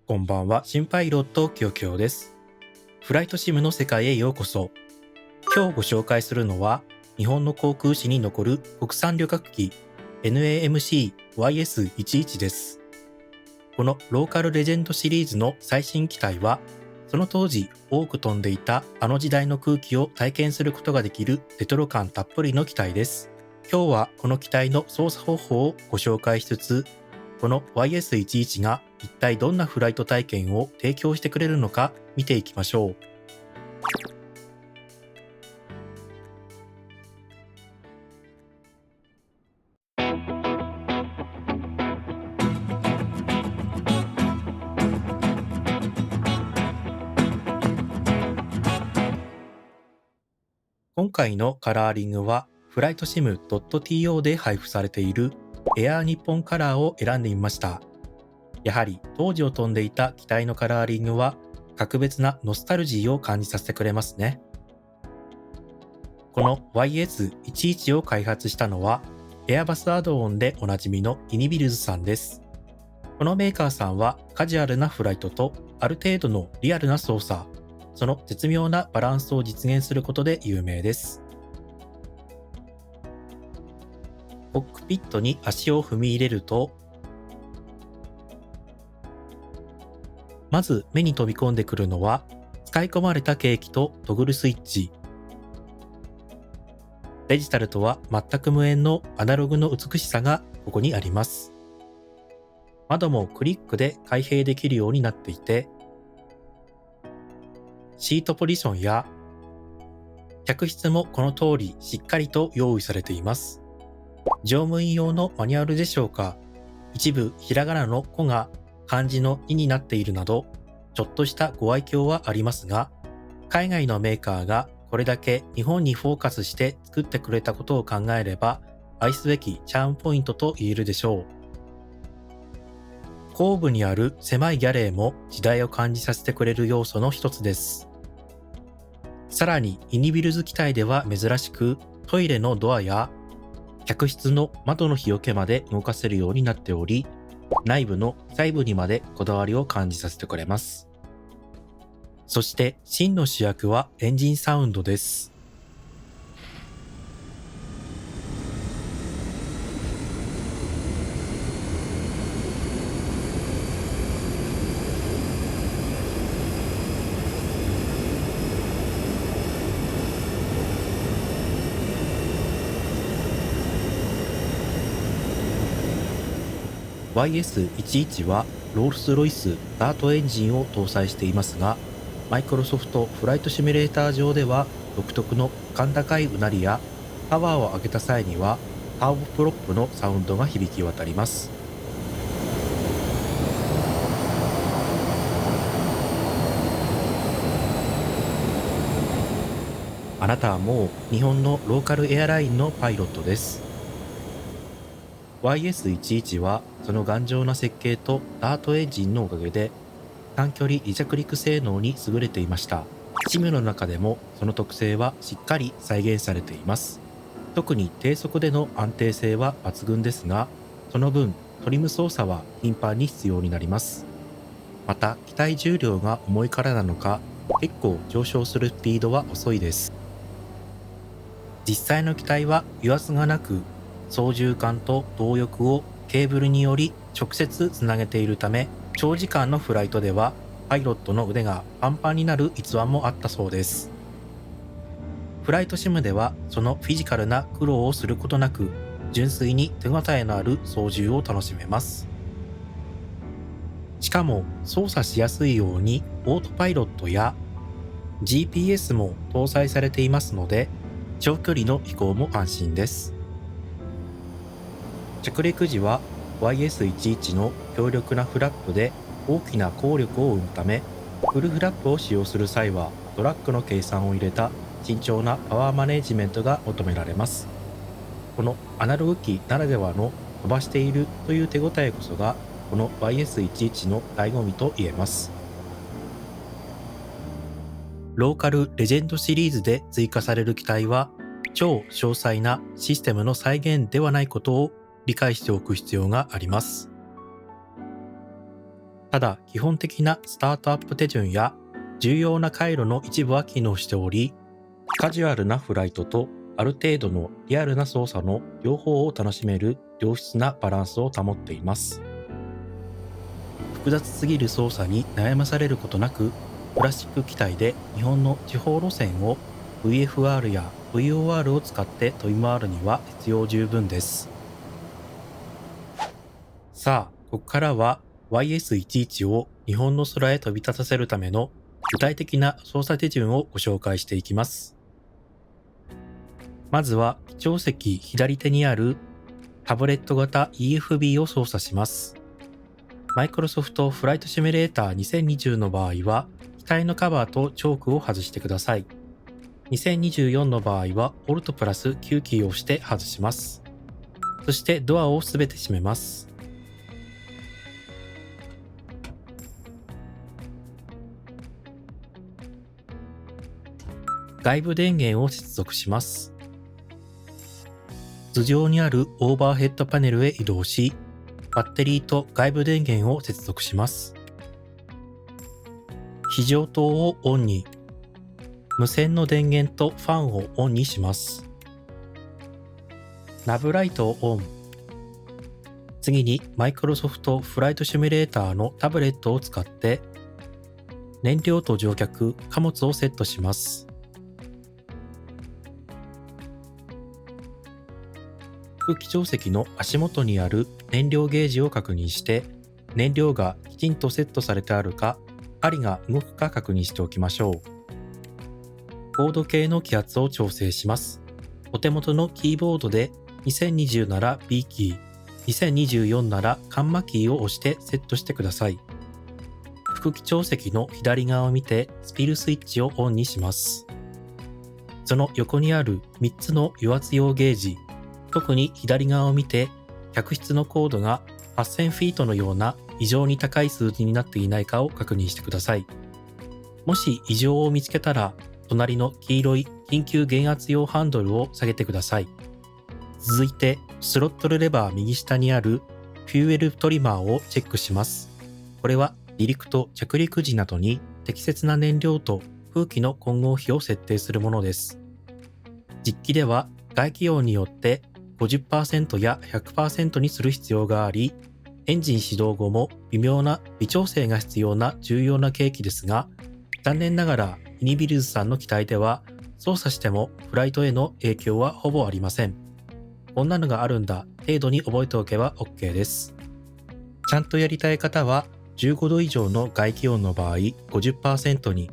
こんばんは、新パイロットきよきよです。フライトシムの世界へようこそ。今日ご紹介するのは、日本の航空史に残る国産旅客機 NAMC-YS11 です。このローカルレジェンドシリーズの最新機体は、その当時多く飛んでいたあの時代の空気を体験することができるレトロ感たっぷりの機体です。今日はこの機体の操作方法をご紹介しつつ、この YS11 が一体どんなフライト体験を提供してくれるのか見ていきましょう。今回のカラーリングはフライトシム .to で配布されているエアー日本カラーを選んでみました。やはり当時を飛んでいた機体のカラーリングは格別なノスタルジーを感じさせてくれますね。この YS11 を開発したのはエアバスアドオンでおなじみのイニビルズさんです。このメーカーさんはカジュアルなフライトとある程度のリアルな操作、その絶妙なバランスを実現することで有名です。コックピットに足を踏み入れると、まず目に飛び込んでくるのは使い込まれたケーキとトグルスイッチ。デジタルとは全く無縁のアナログの美しさがここにあります。窓もクリックで開閉できるようになっていて、シートポジションや客室もこの通りしっかりと用意されています。乗務員用のマニュアルでしょうか、一部ひらがなの子が漢字のいになっているなど、ちょっとしたご愛嬌はありますが、海外のメーカーがこれだけ日本にフォーカスして作ってくれたことを考えれば、愛すべきチャームポイントと言えるでしょう。後部にある狭いギャレーも時代を感じさせてくれる要素の一つです。さらにイニビルズ機体では珍しく、トイレのドアや客室の窓の日よけまで動かせるようになっており、内部の細部にまでこだわりを感じさせてくれます。そして真の主役はエンジンサウンドです。YS11 はロールスロイスダートエンジンを搭載していますが、マイクロソフトフライトシミュレーター上では独特の甲高いうなりやパワーを上げた際にはターボプロップのサウンドが響き渡ります。あなたはもう日本のローカルエアラインのパイロットです。YS11 はその頑丈な設計とダートエンジンのおかげで短距離離着陸性能に優れていました。シムの中でもその特性はしっかり再現されています。特に低速での安定性は抜群ですが、その分トリム操作は頻繁に必要になります。また機体重量が重いからなのか、結構上昇するスピードは遅いです。実際の機体は油圧がなく、操縦桿と動翼をケーブルにより直接つなげているため、長時間のフライトではパイロットの腕がパンパンになる逸話もあったそうです。フライトシムではそのフィジカルな苦労をすることなく、純粋に手応えのある操縦を楽しめます。しかも操作しやすいようにオートパイロットや GPS も搭載されていますので、長距離の飛行も安心です。着陸時は YS11 の強力なフラップで大きな効力を生むため、フルフラップを使用する際はドラッグの計算を入れた慎重なパワーマネジメントが求められます。このアナログ機ならではの飛ばしているという手応えこそがこの YS11 の醍醐味と言えます。ローカルレジェンドシリーズで追加される機体は超詳細なシステムの再現ではないことを理解しておく必要があります。ただ、基本的なスタートアップ手順や重要な回路の一部は機能しており、カジュアルなフライトとある程度のリアルな操作の両方を楽しめる良質なバランスを保っています。複雑すぎる操作に悩まされることなく、プラスチック機体で日本の地方路線を VFR や VOR を使って飛び回るには必要十分です。さあ、ここからは YS11 を日本の空へ飛び立たせるための具体的な操作手順をご紹介していきます。まずは機長席左手にあるタブレット型 EFB を操作します。マイクロソフトフライトシミュレーター2020の場合は、機体のカバーとチョークを外してください。2024の場合は、Alt プラス9キーを押して外します。そしてドアをすべて閉めます。外部電源を接続します。頭上にあるオーバーヘッドパネルへ移動し、バッテリーと外部電源を接続します。非常灯をオンに、無線の電源とファンをオンにします。ナブライトをオン。次にマイクロソフトフライトシミュレーターのタブレットを使って燃料と乗客、貨物をセットします。副機長席の足元にある燃料ゲージを確認して燃料がきちんとセットされてあるか、針が動くか確認しておきましょう。コード系の気圧を調整します。お手元のキーボードで2020なら B キー、2024ならカンマキーを押してセットしてください。副機長席の左側を見てスピルスイッチをオンにします。その横にある3つの油圧用ゲージ、特に左側を見て客室の高度が8000フィートのような異常に高い数字になっていないかを確認してください。もし異常を見つけたら、隣の黄色い緊急減圧用ハンドルを下げてください。続いて、スロットルレバー右下にあるフューエルトリマーをチェックします。これは離陸と着陸時などに適切な燃料と空気の混合比を設定するものです。実機では外気温によって50% や 100% にする必要があり、エンジン始動後も微妙な微調整が必要な重要な計器ですが、残念ながらイニビルズさんの機体では操作してもフライトへの影響はほぼありません。こんなのがあるんだ程度に覚えておけば OK です。ちゃんとやりたい方は15度以上の外気温の場合 50% に、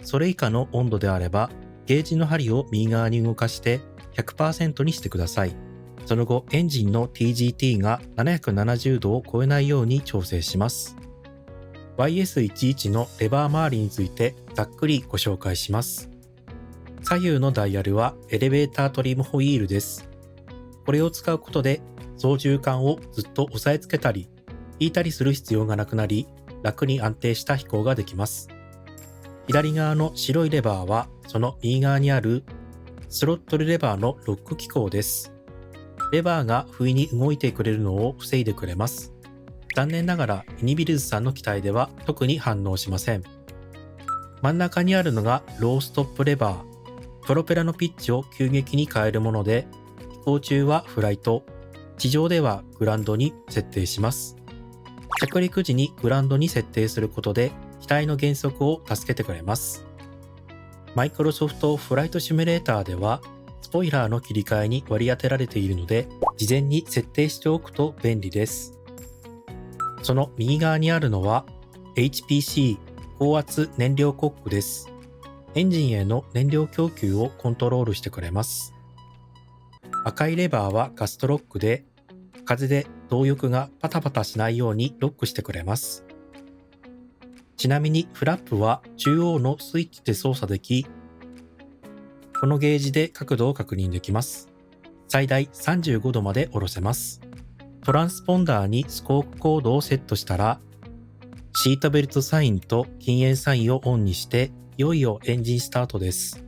それ以下の温度であればゲージの針を右側に動かして 100% にしてください。その後、エンジンの TGT が770度を超えないように調整します。YS11 のレバー周りについてざっくりご紹介します。左右のダイヤルはエレベータートリムホイールです。これを使うことで操縦桿をずっと押さえつけたり、引いたりする必要がなくなり、楽に安定した飛行ができます。左側の白いレバーはその右側にあるスロットルレバーのロック機構です。レバーが不意に動いてくれるのを防いでくれます。残念ながらイニビルズさんの機体では特に反応しません。真ん中にあるのがローストップレバー。プロペラのピッチを急激に変えるもので、飛行中はフライト、地上ではグランドに設定します。着陸時にグランドに設定することで機体の減速を助けてくれます。マイクロソフトフライトシミュレーターではスポイラーの切り替えに割り当てられているので、事前に設定しておくと便利です。その右側にあるのは HPC 高圧燃料コックです。エンジンへの燃料供給をコントロールしてくれます。赤いレバーはガストロックで、風で動力がパタパタしないようにロックしてくれます。ちなみにフラップは中央のスイッチで操作でき、このゲージで角度を確認できます。最大35度まで下ろせます。トランスポンダーにスコープコードをセットしたら、シートベルトサインと禁煙サインをオンにして、いよいよエンジンスタートです。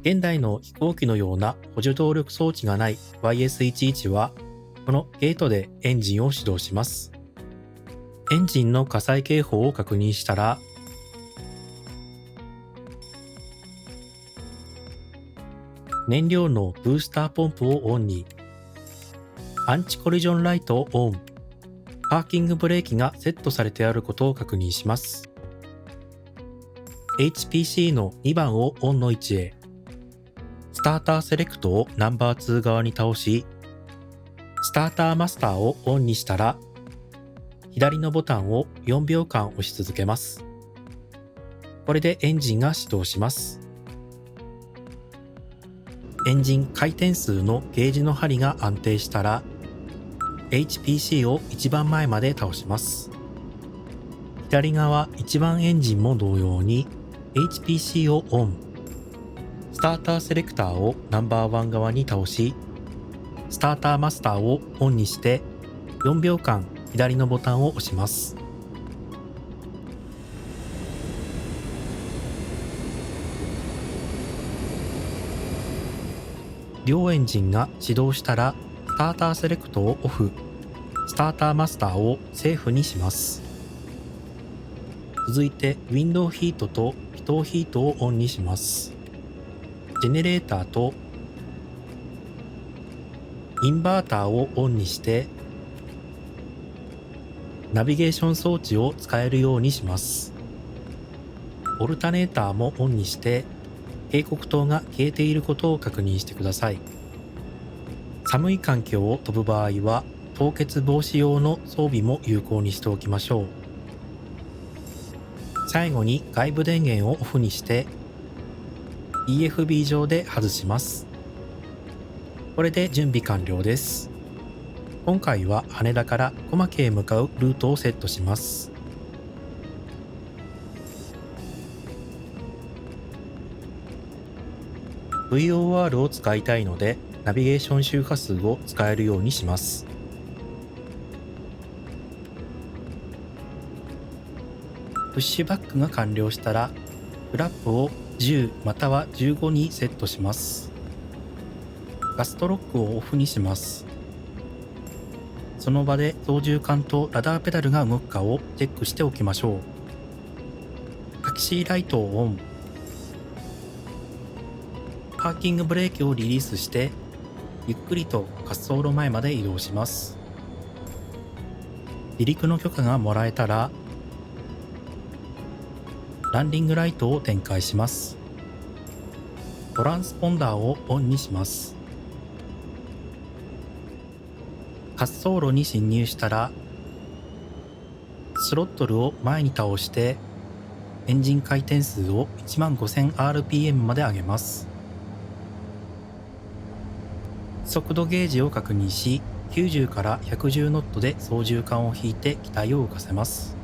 現代の飛行機のような補助動力装置がない YS11 は、このゲートでエンジンを始動します。エンジンの火災警報を確認したら、燃料のブースターポンプをオンに、アンチコリジョンライトをオン、パーキングブレーキがセットされてあることを確認します。HPC の2番をオンの位置へ、スターターセレクトをナンバー2側に倒し、スターターマスターをオンにしたら、左のボタンを4秒間押し続けます。これでエンジンが始動します。エンジン回転数のゲージの針が安定したら、HPC を一番前まで倒します。左側一番エンジンも同様に HPC をオン。スターターセレクターをナンバー1側に倒し、スターターマスターをオンにして4秒間左のボタンを押します。両エンジンが始動したら、スターターセレクトをオフ、スターターマスターをセーフにします。続いて、ウィンドウヒートと気筒ヒートをオンにします。ジェネレーターとインバーターをオンにして、ナビゲーション装置を使えるようにします。オルタネーターもオンにして、警告灯が消えていることを確認してください。寒い環境を飛ぶ場合は、凍結防止用の装備も有効にしておきましょう。最後に外部電源をオフにして、EFB 上で外します。これで準備完了です。今回は羽田から小牧へ向かうルートをセットします。VOR を使いたいので、ナビゲーション周波数を使えるようにします。プッシュバックが完了したら、フラップを10または15にセットします。ガストロックをオフにします。その場で操縦桿とラダーペダルが動くかをチェックしておきましょう。タキシーライトをオン。パーキングブレーキをリリースして、ゆっくりと滑走路前まで移動します。離陸の許可がもらえたら、ランディングライトを展開します。トランスポンダーをオンにします。滑走路に進入したら、スロットルを前に倒して、エンジン回転数を 15000rpm まで上げます。速度ゲージを確認し、90から110ノットで操縦桿を引いて機体を動かせます。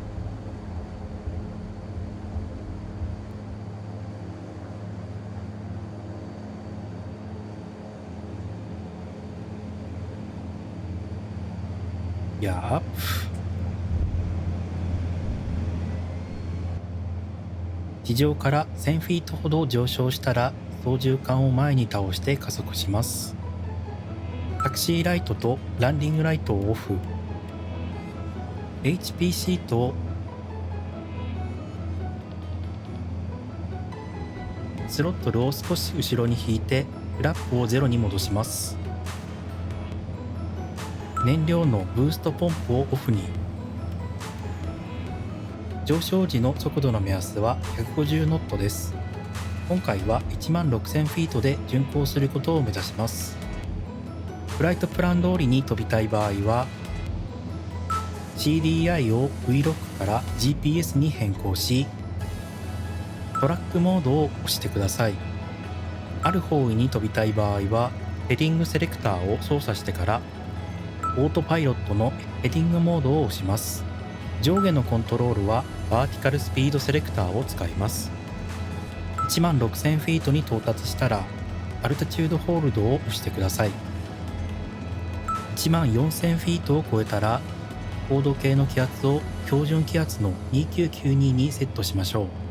やー地上から1000フィートほど上昇したら、操縦桿を前に倒して加速します。タクシーライトとランディングライトをオフ。HPC とスロットルを少し後ろに引いてフラップをゼロに戻します。燃料のブーストポンプをオフに。上昇時の速度の目安は150ノットです。今回は16000フィートで巡航することを目指します。フライトプラン通りに飛びたい場合は CDI を V ロックから GPS に変更し、トラックモードを押してください。ある方位に飛びたい場合はヘディングセレクターを操作してからオートパイロットのヘディングモードを押します。上下のコントロールはバーティカルスピードセレクターを使います。16000フィートに到達したらアルティチュードホールドを押してください。14000フィートを超えたら高度計の気圧を標準気圧の2992にセットしましょう。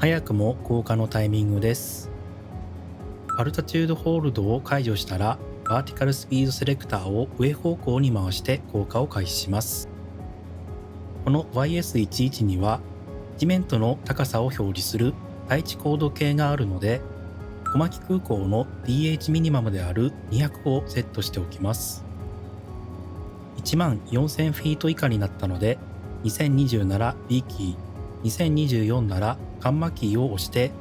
早くも降下のタイミングです。アルタチュードホールドを解除したら、バーティカルスピードセレクターを上方向に回して降下を開始します。この YS11 には地面との高さを表示する対地高度計があるので、小牧空港の DH ミニマムである200をセットしておきます。14000フィート以下になったので、2020なら B キー、2024ならカンマキーを押して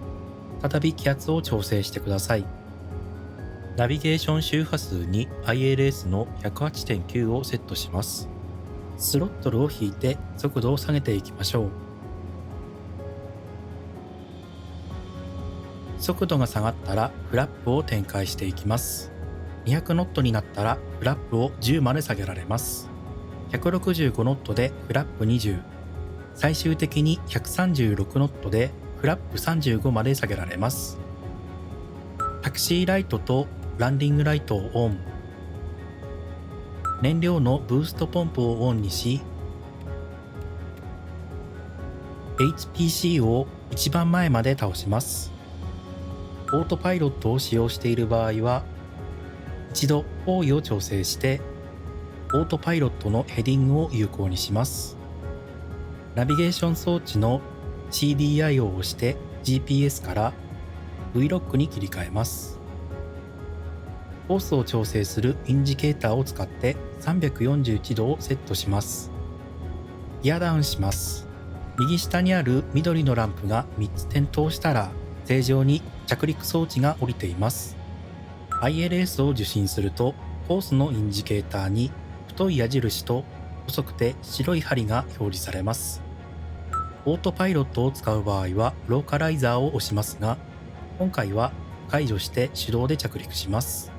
再び気圧を調整してください。ナビゲーション周波数に ILS の 108.9 をセットします。スロットルを引いて速度を下げていきましょう。速度が下がったらフラップを展開していきます。200ノットになったらフラップを10まで下げられます。165ノットでフラップ20、最終的に136ノットでフラップ35まで下げられます。タクシーライトとランディングライトをオン。燃料のブーストポンプをオンにし、HPC を一番前まで倒します。オートパイロットを使用している場合は、一度方位を調整して、オートパイロットのヘディングを有効にします。ナビゲーション装置の CDI を押して GPS から VLOCK に切り替えます。コースを調整するインジケーターを使って341度をセットします。ギアダウンします。右下にある緑のランプが3つ点灯したら、正常に着陸装置が降りています。ILS を受信すると、コースのインジケーターに太い矢印と細くて白い針が表示されます。オートパイロットを使う場合はローカライザーを押しますが、今回は解除して手動で着陸します。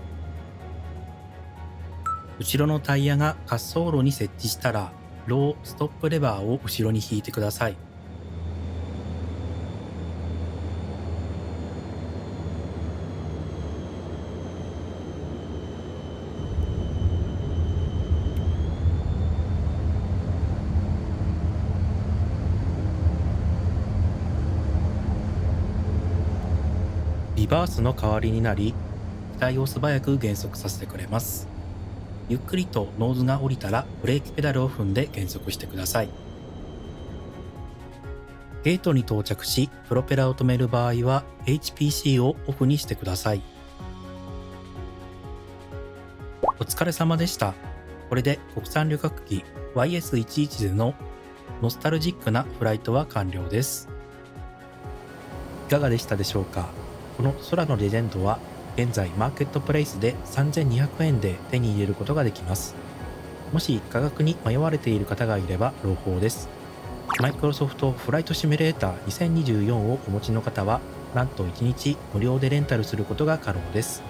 後ろのタイヤが滑走路に設置したら、ローストップレバーを後ろに引いてください。リバースの代わりになり、機体を素早く減速させてくれます。ゆっくりとノーズが降りたらブレーキペダルを踏んで減速してください。ゲートに到着し、プロペラを止める場合は HPC をオフにしてください。お疲れ様でした。これで国産旅客機 YS11 でのノスタルジックなフライトは完了です。いかがでしたでしょうか。この空のレジェンドは現在マーケットプレイスで3200円で手に入れることができます。もし価格に迷われている方がいれば朗報です。マイクロソフトフライトシミュレーター2024をお持ちの方は、なんと1日無料でレンタルすることが可能です。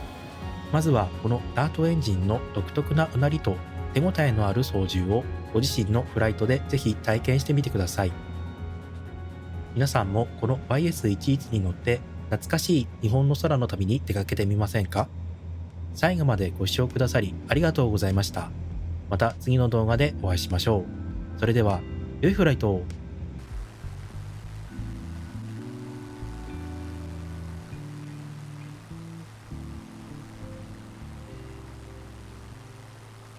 まずはこのダートエンジンの独特なうなりと手応えのある操縦をご自身のフライトでぜひ体験してみてください。皆さんもこの YS11 に乗って懐かしい日本の空の旅に出かけてみませんか？最後までご視聴くださりありがとうございました。また次の動画でお会いしましょう。それでは、良いフライトを。